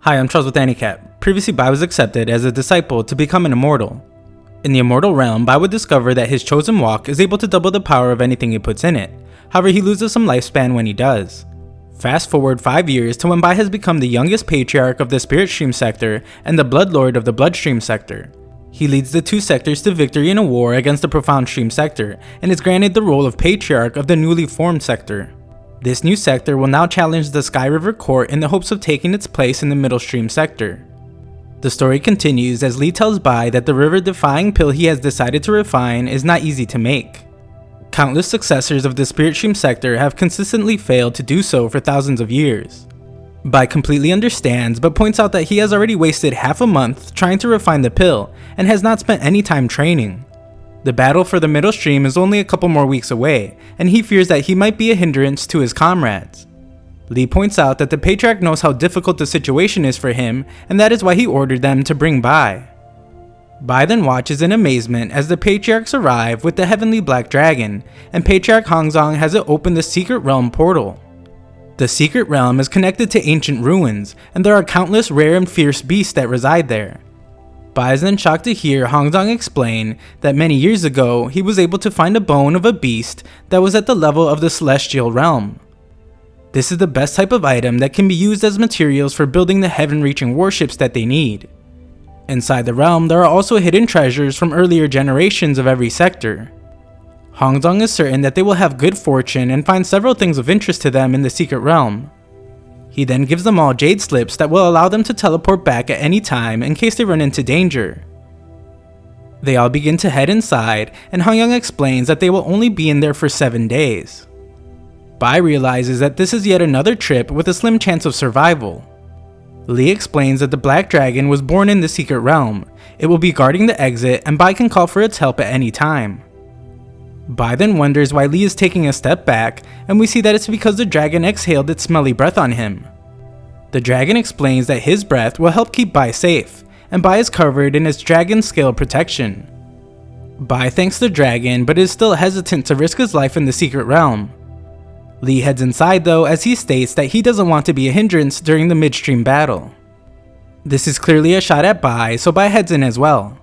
Hi, I'm Charles with AniCap. Previously, Bai was accepted as a disciple to become an immortal. In the immortal realm, Bai would discover that his chosen walk is able to double the power of anything he puts in it. However, he loses some lifespan when he does. Fast forward 5 years to when Bai has become the youngest patriarch of the Spirit Stream sector and the Bloodlord of the Bloodstream sector. He leads the two sectors to victory in a war against the Profound Stream sector, and is granted the role of patriarch of the newly formed sector. This new sector will now challenge the Sky River Court in the hopes of taking its place in the Middle Stream sector. The story continues as Lee tells Bai that the river-defying pill he has decided to refine is not easy to make. Countless successors of the Spirit Stream sector have consistently failed to do so for thousands of years. Bai completely understands, but points out that he has already wasted half a month trying to refine the pill and has not spent any time training. The battle for the Middle Stream is only a couple more weeks away, and he fears that he might be a hindrance to his comrades. Lee points out that the Patriarch knows how difficult the situation is for him, and that is why he ordered them to bring Bai. Bai then watches in amazement as the Patriarchs arrive with the Heavenly Black Dragon, and Patriarch Hongzong has it open the Secret Realm portal. The Secret Realm is connected to ancient ruins, and there are countless rare and fierce beasts that reside there. Bai is then shocked to hear Hongzong explain that many years ago he was able to find a bone of a beast that was at the level of the Celestial Realm. This is the best type of item that can be used as materials for building the heaven-reaching warships that they need. Inside the realm, there are also hidden treasures from earlier generations of every sector. Hongzong is certain that they will have good fortune and find several things of interest to them in the Secret Realm. He then gives them all jade slips that will allow them to teleport back at any time in case they run into danger. They all begin to head inside, and Hongyang explains that they will only be in there for 7 days. Bai realizes that this is yet another trip with a slim chance of survival. Lee explains that the Black Dragon was born in the Secret Realm. It will be guarding the exit, and Bai can call for its help at any time. Bai then wonders why Lee is taking a step back, and we see that it's because the dragon exhaled its smelly breath on him. The dragon explains that his breath will help keep Bai safe, and Bai is covered in its dragon scale protection. Bai thanks the dragon, but is still hesitant to risk his life in the Secret Realm. Lee heads inside though, as he states that he doesn't want to be a hindrance during the midstream battle. This is clearly a shot at Bai, so Bai heads in as well.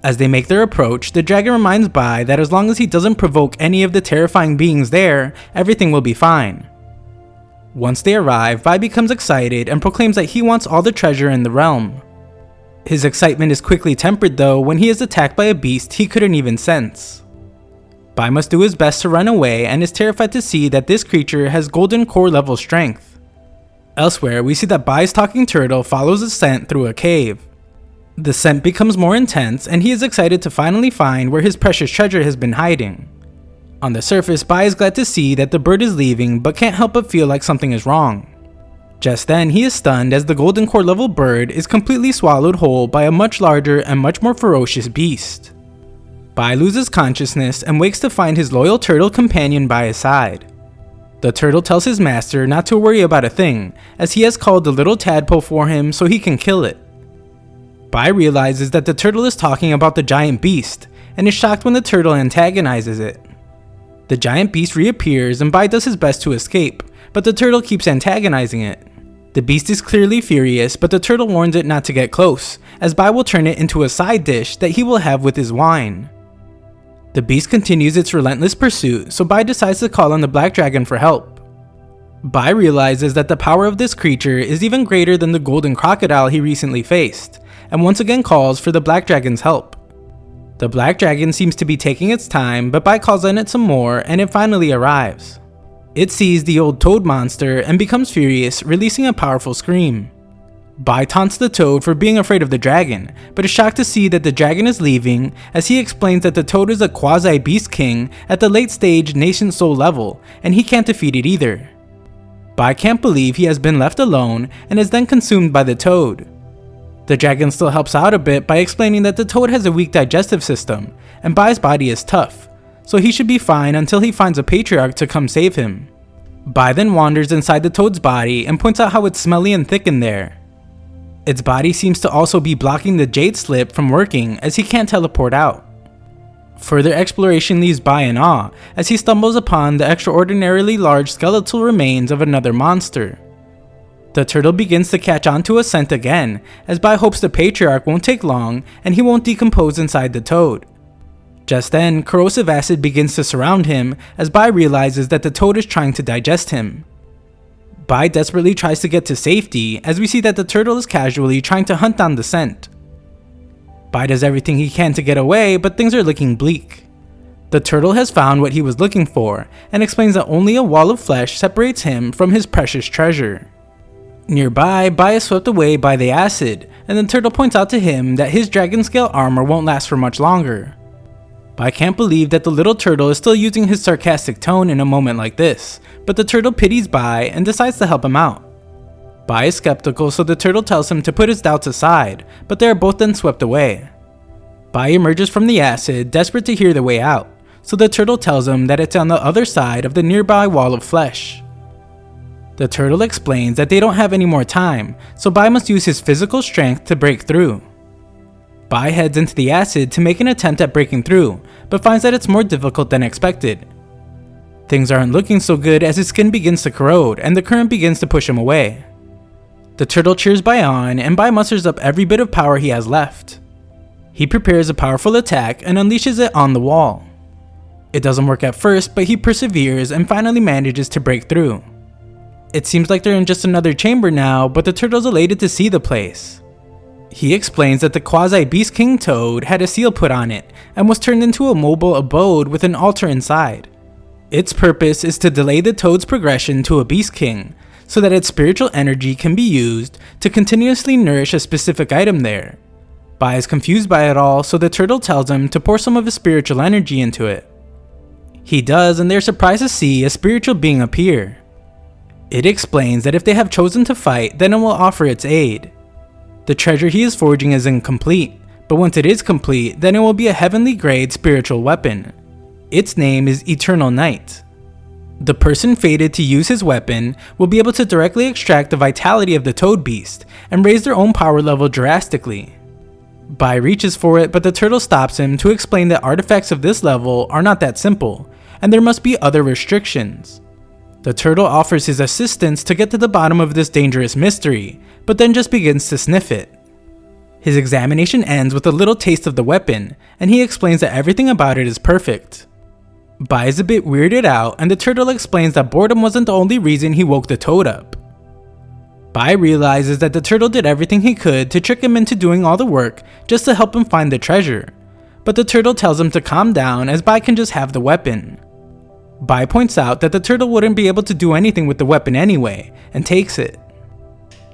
As they make their approach, the dragon reminds Bai that as long as he doesn't provoke any of the terrifying beings there, everything will be fine. Once they arrive, Bai becomes excited and proclaims that he wants all the treasure in the realm. His excitement is quickly tempered though when he is attacked by a beast he couldn't even sense. Bai must do his best to run away and is terrified to see that this creature has golden core level strength. Elsewhere, we see that Bai's talking turtle follows a scent through a cave. The scent becomes more intense, and he is excited to finally find where his precious treasure has been hiding. On the surface, Bai is glad to see that the bird is leaving, but can't help but feel like something is wrong. Just then, he is stunned as the golden core level bird is completely swallowed whole by a much larger and much more ferocious beast. Bai loses consciousness and wakes to find his loyal turtle companion by his side. The turtle tells his master not to worry about a thing, as he has called the little tadpole for him so he can kill it. Bai realizes that the turtle is talking about the giant beast, and is shocked when the turtle antagonizes it. The giant beast reappears and Bai does his best to escape, but the turtle keeps antagonizing it. The beast is clearly furious, but the turtle warns it not to get close, as Bai will turn it into a side dish that he will have with his wine. The beast continues its relentless pursuit, so Bai decides to call on the Black Dragon for help. Bai realizes that the power of this creature is even greater than the golden crocodile he recently faced, and once again calls for the Black Dragon's help. The Black Dragon seems to be taking its time, but Bai calls on it some more and it finally arrives. It sees the old toad monster and becomes furious, releasing a powerful scream. Bai taunts the toad for being afraid of the dragon, but is shocked to see that the dragon is leaving, as he explains that the toad is a quasi-beast king at the late stage nation soul level, and he can't defeat it either. Bai can't believe he has been left alone and is then consumed by the toad. The dragon still helps out a bit by explaining that the toad has a weak digestive system, and Bai's body is tough, so he should be fine until he finds a patriarch to come save him. Bai then wanders inside the toad's body and points out how it's smelly and thick in there. Its body seems to also be blocking the jade slip from working, as he can't teleport out. Further exploration leaves Bai in awe, as he stumbles upon the extraordinarily large skeletal remains of another monster. The turtle begins to catch on to a scent again, as Bai hopes the patriarch won't take long and he won't decompose inside the toad. Just then, corrosive acid begins to surround him as Bai realizes that the toad is trying to digest him. Bai desperately tries to get to safety as we see that the turtle is casually trying to hunt down the scent. Bai does everything he can to get away, but things are looking bleak. The turtle has found what he was looking for and explains that only a wall of flesh separates him from his precious treasure. Nearby, Bai is swept away by the acid, and the turtle points out to him that his dragon scale armor won't last for much longer. Bai can't believe that the little turtle is still using his sarcastic tone in a moment like this, but the turtle pities Bai and decides to help him out. Bai is skeptical, so the turtle tells him to put his doubts aside, but they are both then swept away. Bai emerges from the acid, desperate to hear the way out, so the turtle tells him that it's on the other side of the nearby wall of flesh. The turtle explains that they don't have any more time, so Bai must use his physical strength to break through. Bai heads into the acid to make an attempt at breaking through, but finds that it's more difficult than expected. Things aren't looking so good as his skin begins to corrode and the current begins to push him away. The turtle cheers Bai on, and Bai musters up every bit of power he has left. He prepares a powerful attack and unleashes it on the wall. It doesn't work at first, but he perseveres and finally manages to break through. It seems like they're in just another chamber now, but the turtle's elated to see the place. He explains that the quasi-beast king toad had a seal put on it and was turned into a mobile abode with an altar inside. Its purpose is to delay the toad's progression to a beast king, so that its spiritual energy can be used to continuously nourish a specific item there. Bai is confused by it all, so the turtle tells him to pour some of his spiritual energy into it. He does, and they're surprised to see a spiritual being appear. It explains that if they have chosen to fight, then it will offer its aid. The treasure he is forging is incomplete, but once it is complete, then it will be a heavenly grade spiritual weapon. Its name is Eternal Night. The person fated to use his weapon will be able to directly extract the vitality of the toad beast and raise their own power level drastically. Bai reaches for it, but the turtle stops him to explain that artifacts of this level are not that simple, and there must be other restrictions. The turtle offers his assistance to get to the bottom of this dangerous mystery, but then just begins to sniff it. His examination ends with a little taste of the weapon, and he explains that everything about it is perfect. Bai is a bit weirded out, and the turtle explains that boredom wasn't the only reason he woke the toad up. Bai realizes that the turtle did everything he could to trick him into doing all the work just to help him find the treasure, but the turtle tells him to calm down as Bai can just have the weapon. Bai points out that the turtle wouldn't be able to do anything with the weapon anyway, and takes it.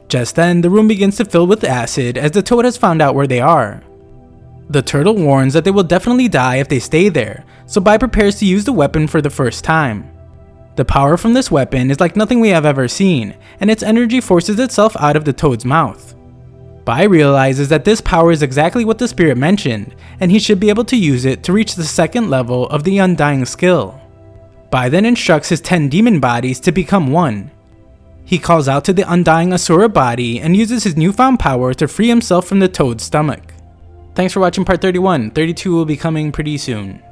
Just then, the room begins to fill with acid as the toad has found out where they are. The turtle warns that they will definitely die if they stay there, so Bai prepares to use the weapon for the first time. The power from this weapon is like nothing we have ever seen, and its energy forces itself out of the toad's mouth. Bai realizes that this power is exactly what the spirit mentioned, and he should be able to use it to reach the second level of the Undying skill. Bai then instructs his 10 demon bodies to become one. He calls out to the Undying Asura body and uses his newfound power to free himself from the toad's stomach. Thanks for watching part 31. 32 will be coming pretty soon.